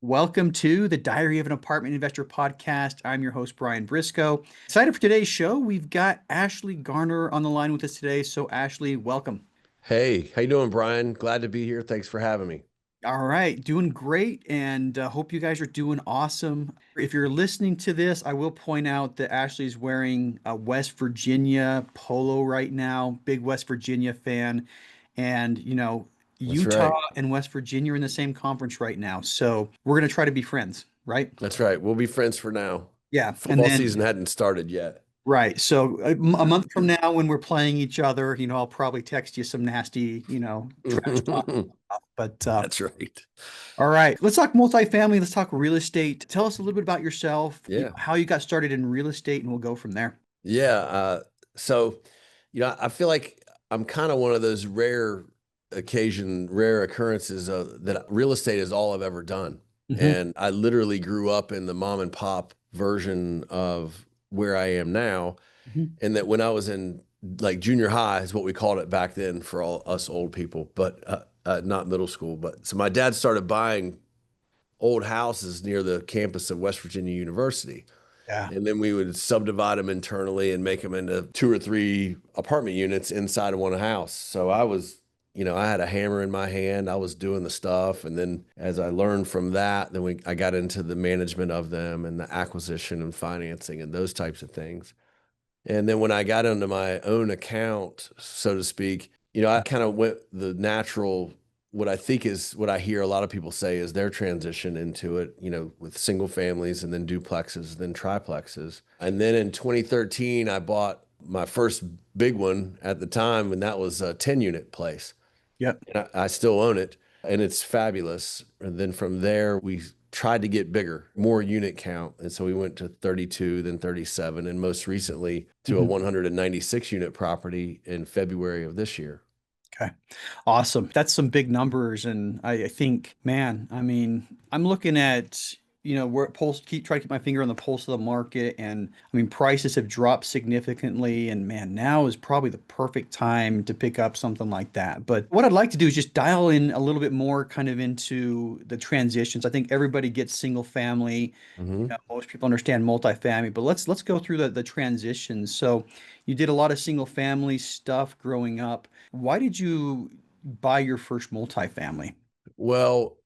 Welcome to the Diary of an Apartment Investor podcast. I'm your host, Brian Briscoe. Excited for today's show. We've got Ashley Garner on the line with us today. So, Ashley, welcome. Hey, how you doing, Brian? Glad to be here. Thanks for having me. All right, doing great, and hope you guys are doing awesome. If you're listening to this, I will point out that Ashley's wearing a West Virginia polo right now. Big West Virginia fan, and That's Utah right. and West Virginia are in the same conference right now. So we're gonna try to be friends, right? That's right. We'll be friends for now. Yeah, and Football then season hadn't started yet. right. So a month from now, when we're playing each other, I'll probably text you some nasty, trash talk. But That's right. all right, let's talk multifamily. Let's talk real estate. Tell us a little bit about yourself, Yeah. how you got started in real estate, and we'll go from there. Yeah. So, I feel like I'm kind of one of those rare occurrences that real estate is all I've ever done. Hmm. And I literally grew up in the mom and pop version of where I am now. Hmm. And that when I was in like junior high is what we called it back then for all us old people, but not middle school. But so my dad started buying old houses near the campus of West Virginia University. Yeah. And then we would subdivide them internally and make them into two or three apartment units inside of one house. So I had a hammer in my hand. I was doing the stuff. And then as I learned from that, I got into the management of them and the acquisition and financing and those types of things. And then when I got into my own account, so to speak, I kind of went the natural, what I think is what I hear a lot of people say is their transition into it, with single families and then duplexes, then triplexes. And then in 2013, I bought my first big one at the time, and that was a 10-unit place. Yep. And I still own it, and it's fabulous. And then from there, we tried to get bigger, more unit count. And so we went to 32, then 37, and most recently to a Hmm. 196 unit property in February of this year. Okay. Awesome. That's some big numbers. And I think, man, I mean, I'm looking at, where pulse try to keep my finger on the pulse of the market. And I mean, prices have dropped significantly. And man, now is probably the perfect time to pick up something like that. But what I'd like to do is just dial in a little bit more kind of into the transitions. I think everybody gets single family. Hmm. Most people understand multifamily, but let's go through the transitions. So you did a lot of single family stuff growing up. Why did you buy your first multifamily? Well,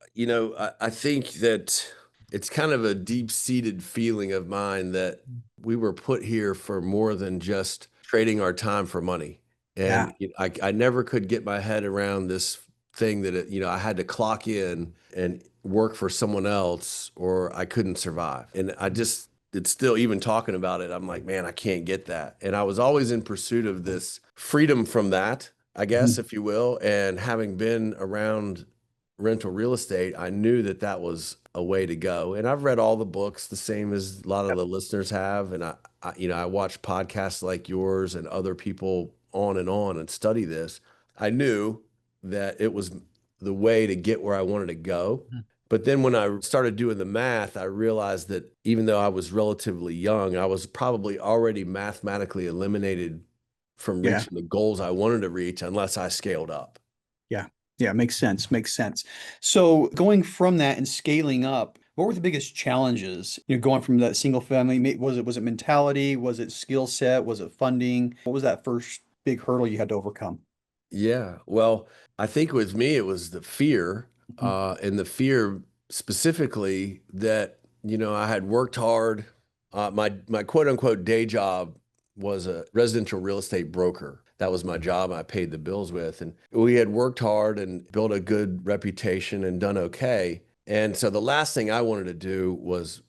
I think that it's kind of a deep-seated feeling of mine that we were put here for more than just trading our time for money. Yeah. And I never could get my head around this thing that, I had to clock in and work for someone else or I couldn't survive. And it's still, even talking about it, I'm like, man, I can't get that. And I was always in pursuit of this freedom from that, I guess, Mhm. if you will. And having been around rental real estate, I knew that that was a way to go. And I've read all the books, the same as a lot of Yep. the listeners have. And I watch podcasts like yours and other people on and study this. I knew that it was the way to get where I wanted to go. Mhm. But then when I started doing the math, I realized that even though I was relatively young, I was probably already mathematically eliminated from Yeah. reaching the goals I wanted to reach unless I scaled up. Yeah. Yeah. Makes sense. Makes sense. So going from that and scaling up, what were the biggest challenges? Going from that single family, was it mentality? Was it skill set? Was it funding? What was that first big hurdle you had to overcome? Yeah. Well, I think with me, it was the fear, Mhm. and the fear specifically that, I had worked hard. My quote unquote day job was a residential real estate broker. That was my job. I paid the bills with, and we had worked hard and built a good reputation and done okay. And so the last thing I wanted to do was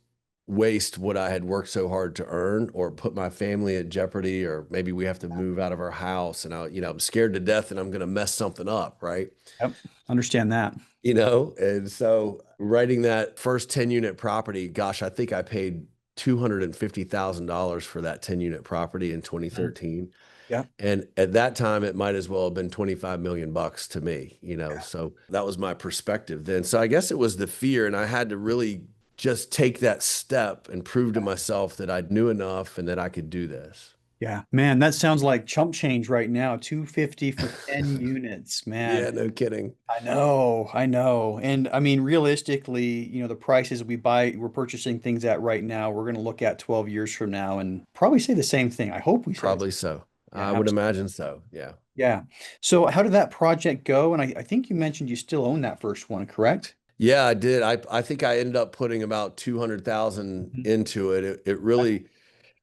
waste what I had worked so hard to earn or put my family at jeopardy, or maybe we have to move out of our house and I'm scared to death and I'm going to mess something up, right? Yep. Understand that. And so writing that first 10 unit property, gosh, I think I paid $250,000 for that 10 unit property in Mhm. 2013. Yeah. And at that time, it might as well have been 25 million bucks to me. So that was my perspective then. So I guess it was the fear, and I had to really just take that step and prove to myself that I knew enough and that I could do this. Yeah, man, that sounds like chump change right now. 250 for 10 units, man. Yeah, no kidding. I know, I know. And I mean, realistically, the prices we're purchasing things at right now, we're going to look at 12 years from now and probably say the same thing. I hope we say this. Probably so. Yeah, I would absolutely. imagine so. Yeah. Yeah. So how did that project go? And I think you mentioned you still own that first one, correct? Yeah, I did. I think I ended up putting about 200,000 Mhm. into it. It really,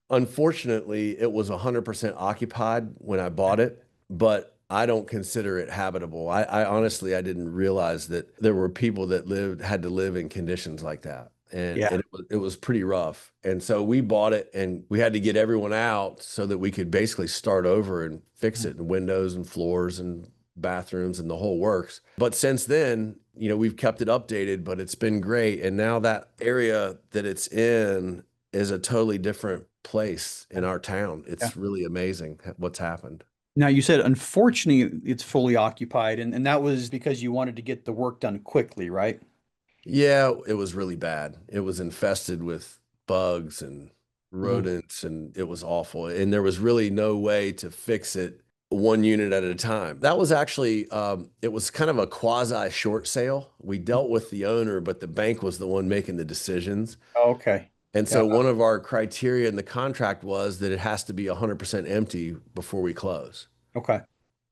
unfortunately, it was 100% occupied when I bought it, but I don't consider it habitable. I honestly, I didn't realize that there were people that had to live in conditions like that. And Yeah. it was pretty rough. And so we bought it and we had to get everyone out so that we could basically start over and fix it, and windows and floors and bathrooms and the whole works. But since then, we've kept it updated, but it's been great. And now that area that it's in is a totally different place in our town. Yeah. It's really amazing what's happened. Now you said unfortunately it's fully occupied and that was because you wanted to get the work done quickly, right? Yeah, it was really bad. It was infested with bugs and Mhm. rodents, and it was awful. And there was really no way to fix it one unit at a time. That was actually, it was kind of a quasi short sale. We dealt with the owner, but the bank was the one making the decisions. Okay. And Yeah. so one of our criteria in the contract was that it has to be 100% empty before we close. Okay.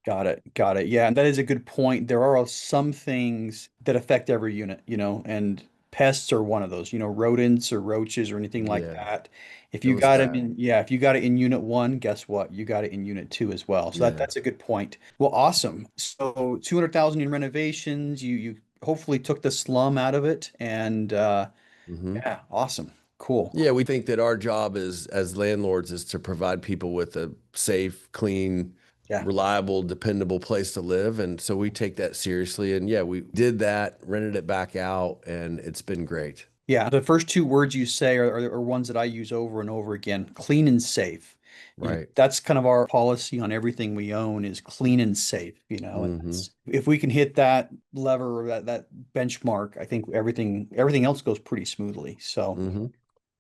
Got it. Got it. Yeah, and that is a good point. There are some things that affect every unit, and pests are one of those, rodents or roaches or anything like Yeah, that. If it you was got it bad. in, yeah, if you got it in unit one, guess what? You got it in unit two as well. So Yeah. that's a good point. Well, awesome. So 200,000 in renovations, you hopefully took the slum out of it and Hmm. yeah, awesome. Cool. Yeah, we think that our job as landlords is to provide people with a safe, clean, Yeah. reliable, dependable place to live. And so we take that seriously. And yeah, we did that, rented it back out, and it's been great. Yeah, the first two words you say are ones that I use over and over again, clean and safe. Right. That's kind of our policy on everything we own is clean and safe, and Hmm. if we can hit that lever or that benchmark, I think everything else goes pretty smoothly. So, Hmm.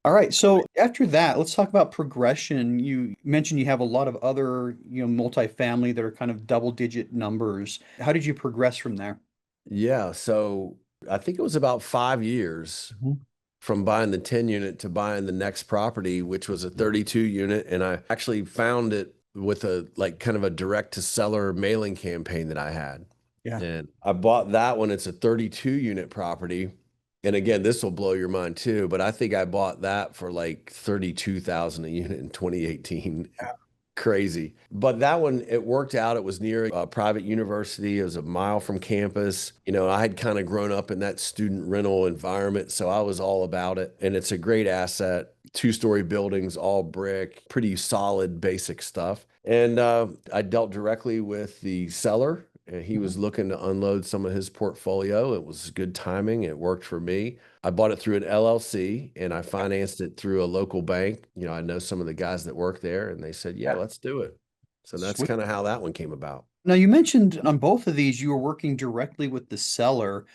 all right. So after that, let's talk about progression. You mentioned you have a lot of other, multifamily that are kind of double digit numbers. How did you progress from there? Yeah. So I think it was about 5 years Mhm. from buying the 10 unit to buying the next property, which was a 32 unit. And I actually found it with a like kind of a direct to seller mailing campaign that I had. Yeah. And I bought that one. It's a 32 unit property. And again, this will blow your mind too, but I think I bought that for like 32,000 a unit in 2018. Crazy. But that one, it worked out. It was near a private university. It was a mile from campus. I had kind of grown up in that student rental environment, so I was all about it. And it's a great asset. Two-story buildings, all brick, pretty solid, basic stuff. And I dealt directly with the seller. And he Mhm. was looking to unload some of his portfolio. It was good timing. It worked for me. I bought it through an LLC and I financed it through a local bank. I know some of the guys that work there and they said, yeah, Yeah. let's do it. So that's Sweet. kind of how that one came about. Now, you mentioned on both of these, you were working directly with the seller.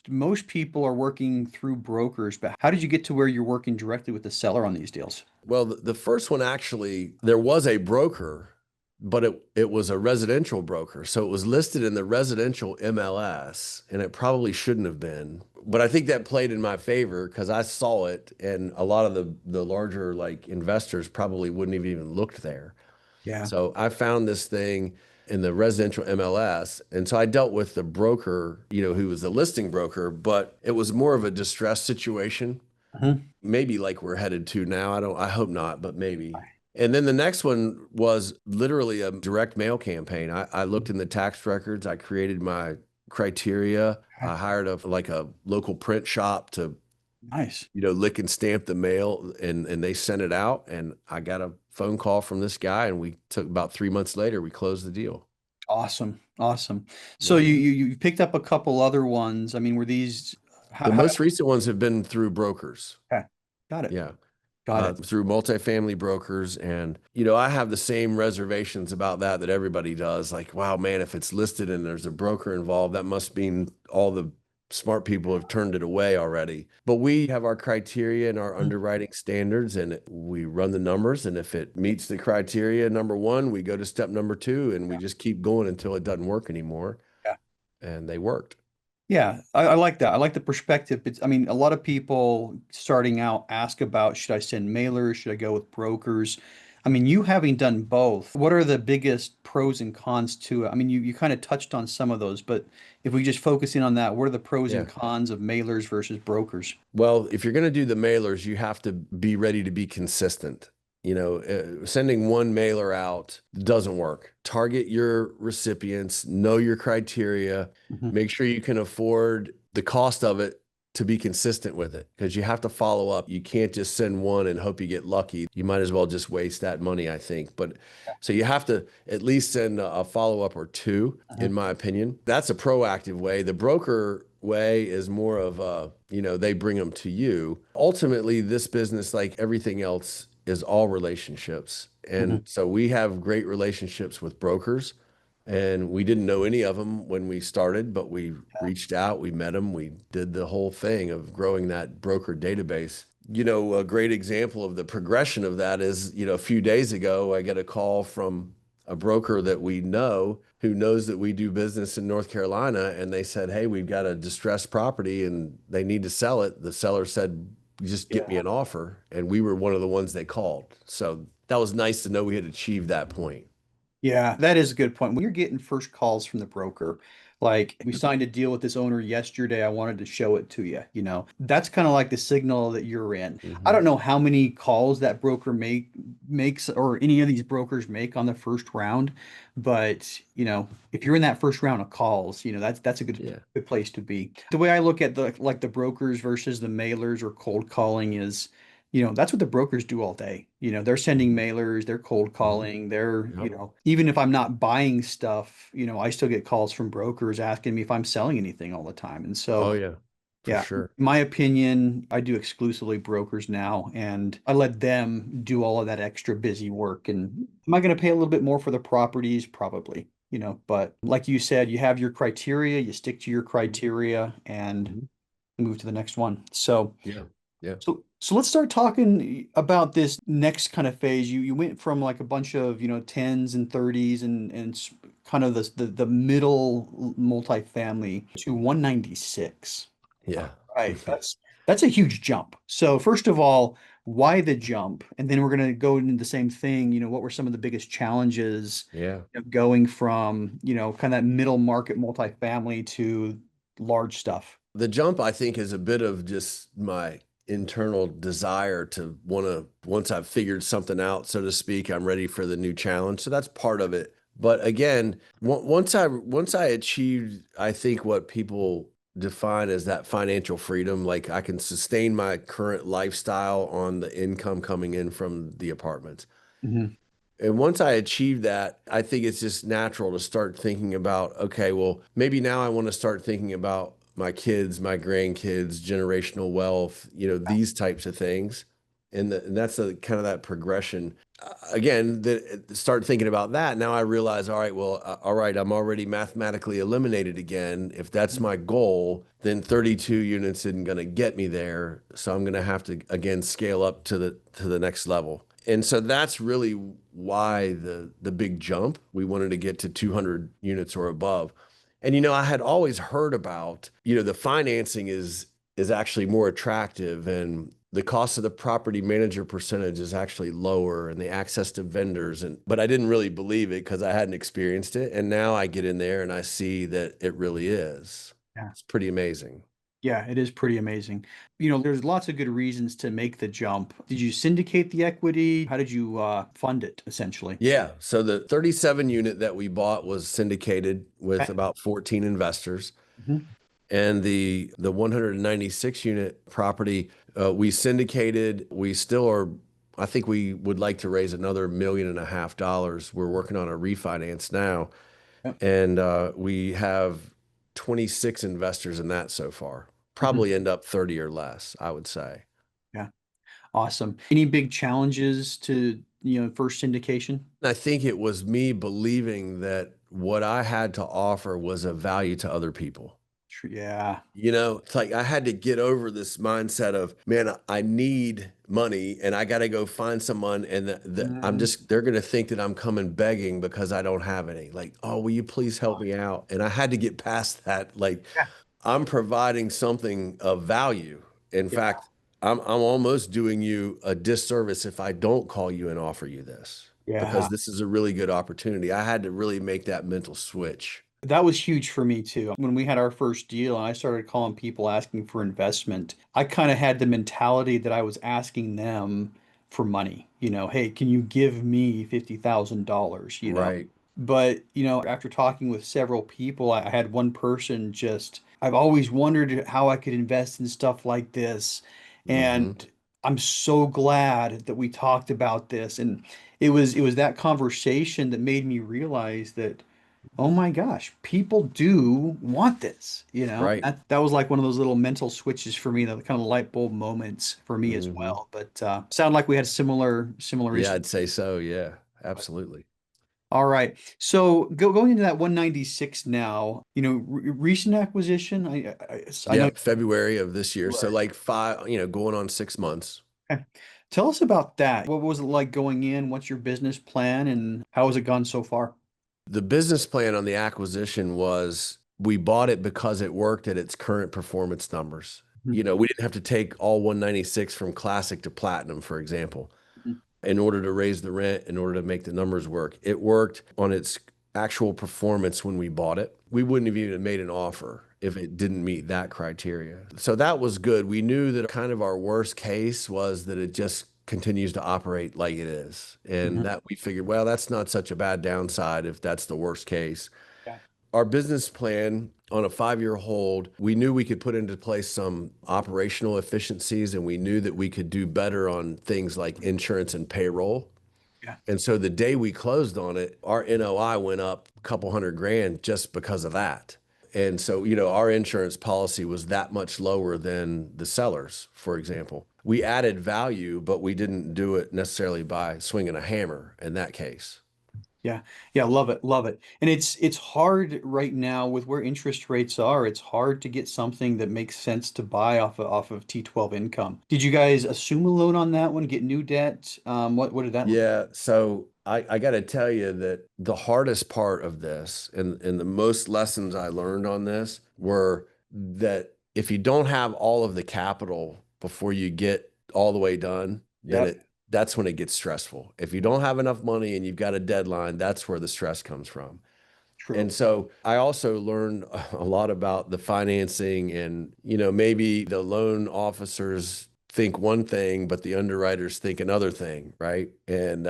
Most people are working through brokers, but how did you get to where you're working directly with the seller on these deals? Well, the first one actually, there was a broker, but it was a residential broker. So it was listed in the residential MLS, and it probably shouldn't have been. But I think that played in my favor because I saw it, and a lot of the larger like investors probably wouldn't have even looked there. Yeah. So I found this thing in the residential MLS. And so I dealt with the broker, who was the listing broker, but it was more of a distress situation. Mhm. Maybe like we're headed to now. I hope not, but maybe. And then the next one was literally a direct mail campaign. I looked in the tax records, I created my criteria. Okay. I hired a local print shop to Nice. lick and stamp the mail, and they sent it out, and I got a phone call from this guy, and we took about 3 months later, we closed the deal. Awesome. Awesome. So Yeah. you picked up a couple other ones. I mean, were these The how most recent ones have been through brokers. okay. Got it. Yeah. Got it. Through multifamily brokers. And, I have the same reservations about that everybody does. Like, wow, man, if it's listed and there's a broker involved, that must mean all the smart people have turned it away already. But we have our criteria and our underwriting standards, and we run the numbers. And if it meets the criteria, number one, we go to step number two, and we just keep going until it doesn't work anymore. Yeah. And they worked. Yeah, I like that. I like the perspective. It's, I mean, a lot of people starting out ask about, should I send mailers? Should I go with brokers? I mean, you having done both, what are the biggest pros and cons to it? I mean, you kind of touched on some of those, but if we just focus in on that, what are the pros and Yeah. cons of mailers versus brokers? Well, if you're going to do the mailers, you have to be ready to be consistent. Sending one mailer out doesn't work. Target your recipients, know your criteria, Mhm. make sure you can afford the cost of it to be consistent with it because you have to follow up. You can't just send one and hope you get lucky. You might as well just waste that money, I think. But so you have to at least send a follow up or two, Mhm. in my opinion. That's a proactive way. The broker way is more of they bring them to you. Ultimately, this business, like everything else, is all relationships. Mhm. And so we have great relationships with brokers. And we didn't know any of them when we started, but we reached out, we met them, we did the whole thing of growing that broker database. A great example of the progression of that is, a few days ago, I get a call from a broker that we know who knows that we do business in North Carolina. And they said, hey, we've got a distressed property and they need to sell it. The seller said, just get me Yeah. an offer. And we were one of the ones they called. So that was nice to know we had achieved that point. Yeah, that is a good point. When you're getting first calls from the broker, like we signed a deal with this owner yesterday, I wanted to show it to you, that's kind of like the signal that you're in. I Mhm. don't know how many calls that broker makes or any of these brokers make on the first round, but if you're in that first round of calls, that's a Yeah. good place to be. The way I look at the brokers versus the mailers or cold calling is that's what the brokers do all day. They're sending Mhm. mailers, they're cold Mhm. calling, they're, Yep. even if I'm not buying stuff, I still get calls from brokers asking me if I'm selling anything all the time. And Oh so, yeah, for yeah, sure. in my opinion, I do exclusively brokers now, and I let them do all of that extra busy work. And am I going to pay a little bit more for the properties? Probably. But like you said, you have your criteria, you stick to your criteria and Mhm. move to the next one. So, Yeah. Yeah. so let's start talking about this next kind of phase. You went from like a bunch of, tens and thirties and kind of the middle multifamily to 196. Yeah. Right. That's a huge jump. So first of all, why the jump? And then we're going to go into the same thing. What were some of the biggest challenges Yeah. of going from, kind of that middle market multifamily to large stuff? The jump, I think, is a bit of just my internal desire to want to, once I've figured something out, so to speak, I'm ready for the new challenge. So that's part of it. But again, once I achieved, I think what people define as that financial freedom, like I can sustain my current lifestyle on the income coming in from the apartments. Mhm. And once I achieve that, I think it's just natural to start thinking about, okay, well, maybe now I want to start thinking about my kids, my grandkids, generational wealth, these types of things. And that's a kind of that progression. Again, start thinking about that. Now I realize, all right, well, all right, I'm already mathematically eliminated again. If that's my goal, then 32 units isn't going to get me there. So I'm going to have to again scale up to the next level. And so that's really why the big jump. We wanted to get to 200 units or above. And I had always heard about, the financing is actually more attractive and the cost of the property manager percentage is actually lower and the access to vendors but I didn't really believe it because I hadn't experienced it. And now I get in there and I see that it really is. Yeah. It's pretty amazing. Yeah, it is pretty amazing. There's lots of good reasons to make the jump. Did you syndicate the equity? How did you fund it, essentially? Yeah. So the 37 unit that we bought was syndicated with Okay. about 14 investors. Mhm. And the 196 unit property, we syndicated. We still are, I think we would like to raise another $1.5 million. We're working on a refinance now. Yep. And we have 26 investors in that so far. Mhm. Probably end up 30 or less, I would say. Yeah. Awesome. Any big challenges to, first syndication? I think it was me believing that what I had to offer was of value to other people. Yeah. It's like I had to get over this mindset of, man, I need money and I got to go find someone. And Mhm. they're going to think that I'm coming begging because I don't have any. Like, oh, will you please help me out? And I had to get past that. Like, Yeah. I'm providing something of value. In Yeah. fact, I'm almost doing you a disservice if I don't call you and offer you this Yeah. because this is a really good opportunity. I had to really make that mental switch. That was huge for me too. When we had our first deal and I started calling people asking for investment, I kind of had the mentality that I was asking them for money. Hey, can you give me $50,000, Right. But, after talking with several people, I had one person just, I've always wondered how I could invest in stuff like this. And Hmm. I'm so glad that we talked about this. And it was that conversation that made me realize that, oh my gosh, people do want this, Right. That was like one of those little mental switches for me, the kind of light bulb moments for me as Hmm. well. But sound like we had similar Yeah, issues. I'd say so. Yeah, absolutely. All right. So going into that 196 now, recent acquisition. I know. Yep, February of this year. So Right. like five, going on 6 months. Okay. Tell us about that. What was it like going in? What's your business plan and how has it gone so far? The business plan on the acquisition was we bought it because it worked at its current performance numbers. Mhm. We didn't have to take all 196 from classic to platinum, for example, Mhm. in order to raise the rent, in order to make the numbers work. It worked on its actual performance when we bought it. We wouldn't have even made an offer if it didn't meet that criteria. So that was good. We knew that kind of our worst case was that it just continues to operate like it is. And Mhm. that we figured, well, that's not such a bad downside if that's the worst case. Yeah. Our business plan on a 5-year hold, we knew we could put into place some operational efficiencies and we knew that we could do better on things like insurance and payroll. Yeah. And so the day we closed on it, our NOI went up a couple hundred grand just because of that. And so, our insurance policy was that much lower than the sellers, for example. We added value, but we didn't do it necessarily by swinging a hammer in that case. Yeah. Yeah, love it. Love it. And it's hard right now with where interest rates are. It's hard to get something that makes sense to buy off of T12 income. Did you guys assume a loan on that one, get new debt? What did that look Yeah, so I got to tell you that the hardest part of this and the most lessons I learned on this were that if you don't have all of the capital before you get all the way done, then like? it that's when it gets stressful. If you don't have enough money and you've got a deadline, that's where the stress comes from. True. And so I also learned a lot about the financing and, maybe the loan officers think one thing, but the underwriters think another thing, right? And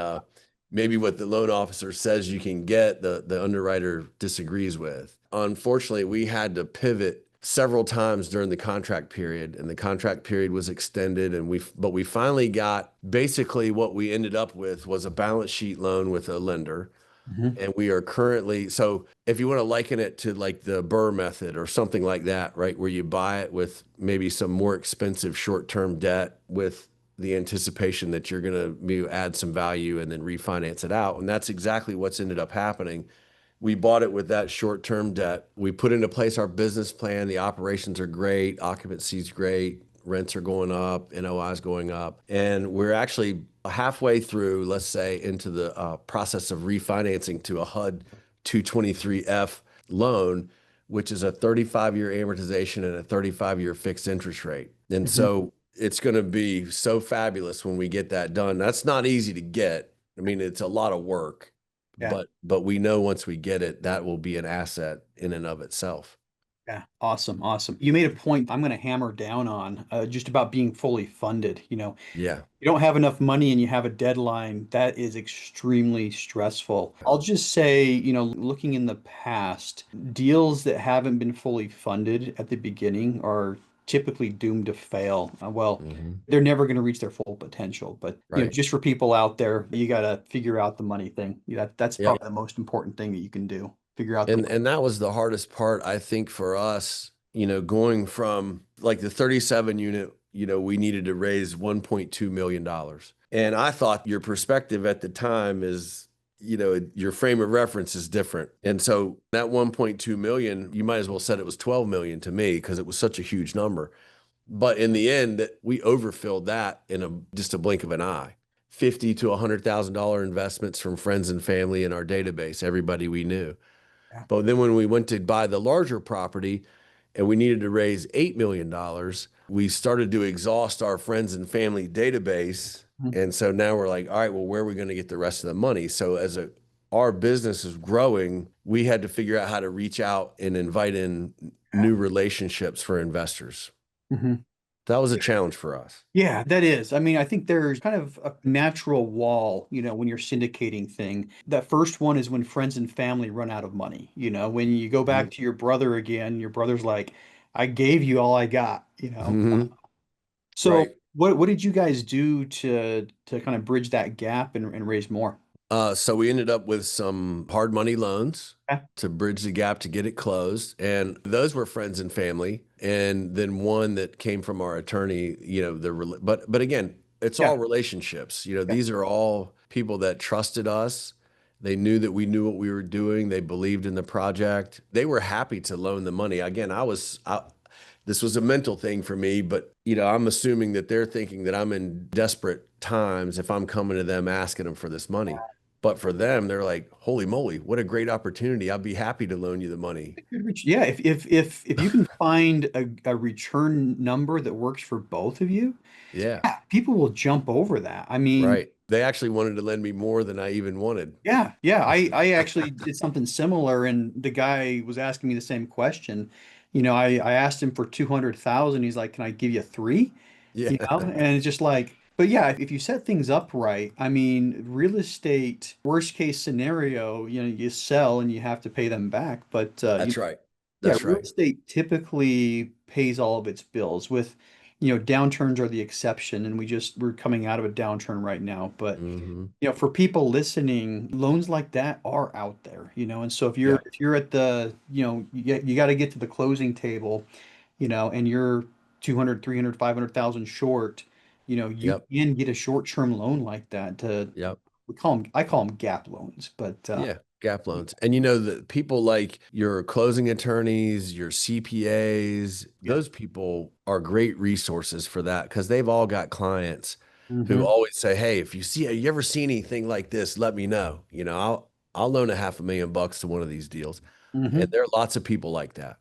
maybe what the loan officer says you can get, the underwriter disagrees with. Unfortunately, we had to pivot several times during the contract period, and the contract period was extended, and we finally got basically what we ended up with was a balance sheet loan with a lender Mhm. and we are currently, so if you want to liken it to like the Burr method or something like that, right, where you buy it with maybe some more expensive short-term debt with the anticipation that you're going to add some value and then refinance it out. And that's exactly what's ended up happening. We bought it with that short-term debt. We put into place our business plan. The operations are great, occupancy's great, rents are going up, NOI is going up, and we're actually halfway through, let's say, into the process of refinancing to a HUD 223F loan, which is a 35-year amortization and a 35-year fixed interest rate. And Mhm. so it's going to be so fabulous when we get that done. That's not easy to get. I mean, it's a lot of work, Yeah. but we know once we get it, that will be an asset in and of itself. Yeah. Awesome. Awesome. You made a point I'm going to hammer down on just about being fully funded. Yeah. You don't have enough money and you have a deadline, that is extremely stressful. I'll just say, looking in the past, deals that haven't been fully funded at the beginning are typically doomed to fail. Well, Hmm. they're never going to reach their full potential. But, Right. just for people out there, you got to figure out the money thing. That's Yep. probably the most important thing that you can do. Figure out the And that was the hardest part, I think, for us, going from like the 37 unit, we needed to raise $1.2 million. And I thought your perspective at the time is your frame of reference is different. And so that 1.2 million, you might as well said it was 12 million to me because it was such a huge number. But in the end, we overfilled that in just a blink of an eye. 50 to $100,000 investments from friends and family in our database, everybody we knew. Yeah. But then when we went to buy the larger property and we needed to raise $8 million, we started to exhaust our friends and family database. Mhm. And so now we're like, all right, well, where are we going to get the rest of the money? So our business is growing, we had to figure out how to reach out and invite in new relationships for investors. Mhm. That was a challenge for us. Yeah, that is. I mean, I think there's kind of a natural wall, when you're syndicating thing. That first one is when friends and family run out of money. When you go back Mhm. to your brother again, your brother's like, I gave you all I got. Mhm. So Right. what did you guys do to kind of bridge that gap and raise more? So we ended up with some hard money loans Yeah. to bridge the gap to get it closed. And those were friends and family. And then one that came from our attorney, but again, it's Yeah. all relationships. Yeah. These are all people that trusted us. They knew that we knew what we were doing. They believed in the project. They were happy to loan the money. Again, this was a mental thing for me, but I'm assuming that they're thinking that I'm in desperate times if I'm coming to them asking them for this money. But for them, they're like, holy moly, what a great opportunity. I'd be happy to loan you the money. Yeah, if you can find a return number that works for both of you, Yeah, yeah, people will jump over that. I mean, right. They actually wanted to lend me more than I even wanted. yeah, yeah. I actually did something similar, and the guy was asking me the same question. I asked him for 200,000. He's like, "Can I give you three?" Yeah, And it's just like, but yeah, if you set things up right, I mean, real estate, worst case scenario, you sell and you have to pay them back. But that's right. yeah, That's real right. estate typically pays all of its bills with, downturns are the exception, and we're coming out of a downturn right now. But, Hmm. for people listening, loans like that are out there, and so if you're Yep. if you're at the, you got to get to the closing table, and you're 200, 300, 500,000 short, you Yep. can get a short-term loan like that to Yep. I call them gap loans, but Yeah. Gap loans. And the people like your closing attorneys, your CPAs, yeah. those people are great resources for that because they've all got clients who Hmm. always say, hey, if you ever see anything like this, let me know. I'll loan a $500,000 to one of these deals. And Hmm. there are lots of people like that.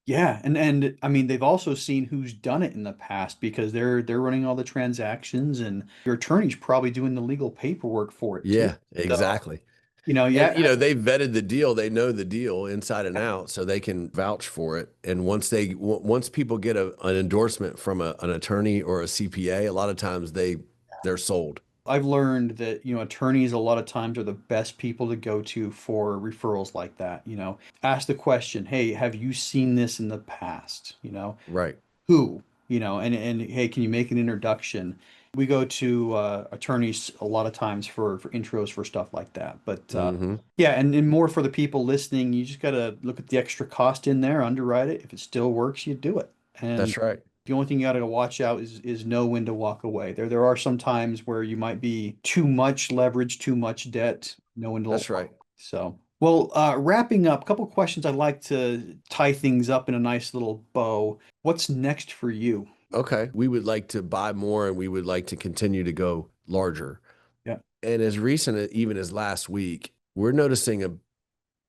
Yeah, and I mean they've also seen who's done it in the past because they're running all the transactions and your attorney's probably doing the legal paperwork for it too. Yeah, So, exactly. yeah, And they vetted the deal, they know the deal inside and out, so they can vouch for it. And once people get an endorsement from an attorney or a CPA, a lot of times they're sold. I've learned that, attorneys a lot of times are the best people to go to for referrals like that. Ask the question, hey, have you seen this in the past? Right. Who, and hey, can you make an introduction? We go to attorneys a lot of times for intros for stuff like that. But Hmm. yeah, and more for the people listening, you just got to look at the extra cost in there, underwrite it. If it still works, you do it. And That's right. the only thing you got to watch out is know when to walk away. There are some times where you might be too much leverage, too much debt, know when to That's walk right. away. So, well, wrapping up, a couple questions I'd like to tie things up in a nice little bow. What's next for you? Okay. We would like to buy more and we would like to continue to go larger. Yeah. And as recent even as last week, we're noticing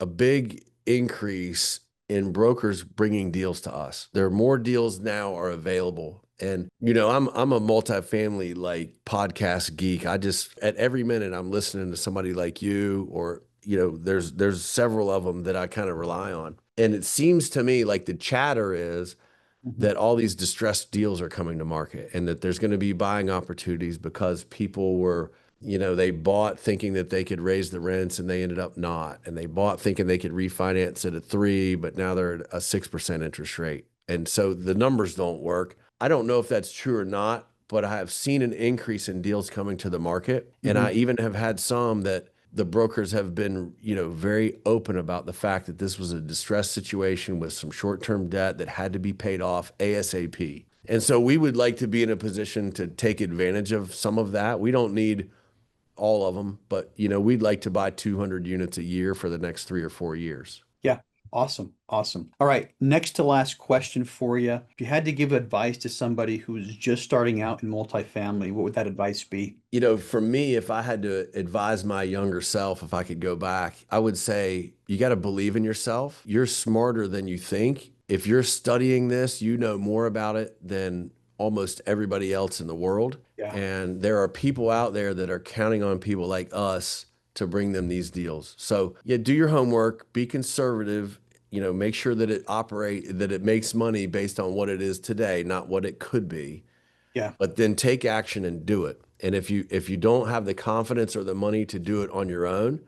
a big increase in brokers bringing deals to us. There are more deals now are available. And I'm a multifamily like podcast geek. I just at every minute I'm listening to somebody like you or there's several of them that I kind of rely on. And it seems to me like the chatter is Mhm. that all these distressed deals are coming to market and that there's going to be buying opportunities because people were, they bought thinking that they could raise the rents and they ended up not. And they bought thinking they could refinance at a 3, but now they're at a 6% interest rate. And so the numbers don't work. I don't know if that's true or not, but I have seen an increase in deals coming to the market. And Mhm. I even have had some that the brokers have been, very open about the fact that this was a distressed situation with some short-term debt that had to be paid off ASAP. And so we would like to be in a position to take advantage of some of that. We don't need all of them, but we'd like to buy 200 units a year for the next 3 or 4 years. Yeah. Awesome. Awesome. All right. Next to last question for you. If you had to give advice to somebody who's just starting out in multifamily, what would that advice be? For me, if I had to advise my younger self, if I could go back, I would say you got to believe in yourself. You're smarter than you think. If you're studying this, you know more about it than almost everybody else in the world. Yeah. And there are people out there that are counting on people like us to bring them these deals. So, yeah, do your homework, be conservative, make sure that it makes money based on what it is today, not what it could be, Yeah. but then take action and do it. And if you don't have the confidence or the money to do it on your own,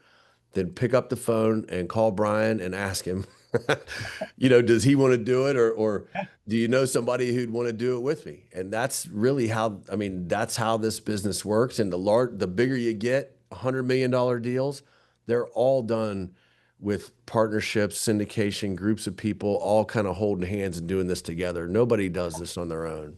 then pick up the phone and call Brian and ask him, does he want to do it, or Yeah. do you know somebody who'd want to do it with me? And that's really how, I mean, that's how this business works. And the bigger you get, $100 million deals, they're all done with partnerships, syndication, groups of people, all kind of holding hands and doing this together. Nobody does this on their own.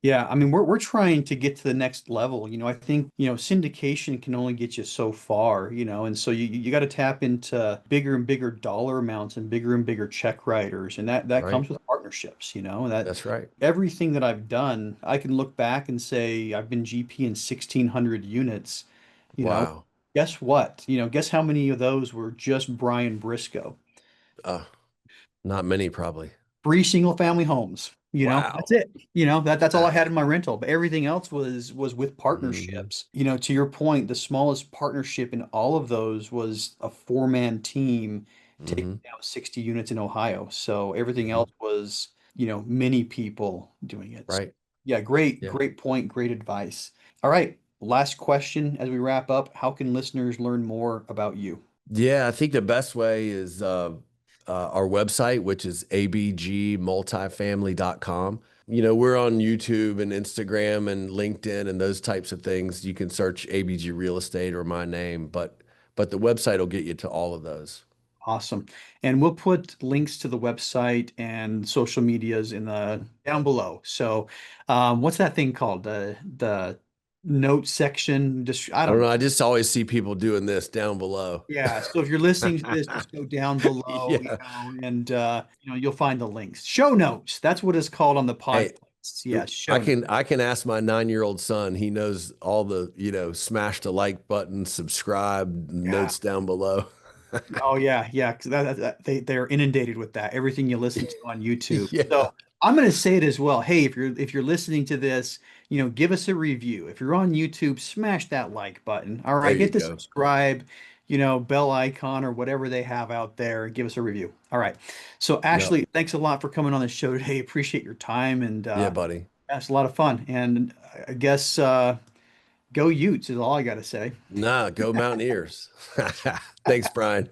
Yeah, I mean, we're trying to get to the next level. I think, syndication can only get you so far, and so you got to tap into bigger and bigger dollar amounts and bigger check writers, and that Right? comes with partnerships, that That's right. everything that I've done, I can look back and say I've been GP in 1,600 units, you know. Wow. Guess what? Guess how many of those were just Brian Briscoe? Uh, Not many, probably. 3 single family homes. That's Wow. it. That's all I had Wow. in my rental, but everything else was with Hmm. partnerships. To your point, the smallest partnership in all of those was a 4-man team taking Hmm. down 60 units in Ohio. So everything Hmm. else was, many people doing it. So, Right. yeah, great, Yeah. great point, great advice. All right, last question as we wrap up. How can listeners learn more about you? Yeah, I think the best way is our website, which is abgmultifamily.com. We're on YouTube and Instagram and LinkedIn and those types of things. You can search ABG Real Estate or my name, but the website will get you to all of those. Awesome. And we'll put links to the website and social medias in the down below. So, what's that thing called? The note section. Just I I don't don't know. know. I just always see people doing this down below. Yeah. So if you're listening to this, just go down below, Yeah. and you'll find the links. Show notes. That's what it's called on the Hey, podcast. Yeah, I show notes. can I can ask my 9-year-old son. He knows all the, smash the like button, subscribe, Yeah. notes down below. Oh yeah, yeah. 'Cause they're inundated with that. Everything you listen to on YouTube. Yeah. So I'm going to say it as well. Hey, if you're listening to this, give us a review. If you're on YouTube, smash that like button. All There right, you hit the go. subscribe, bell icon or whatever they have out there, and give us a review. All right. So Yep. Ashley, thanks a lot for coming on the show today. Appreciate your time, and Yeah, buddy. that's a lot of fun. And I guess go Utes is all I got to say. Nah, go Mountaineers. Thanks, Brian.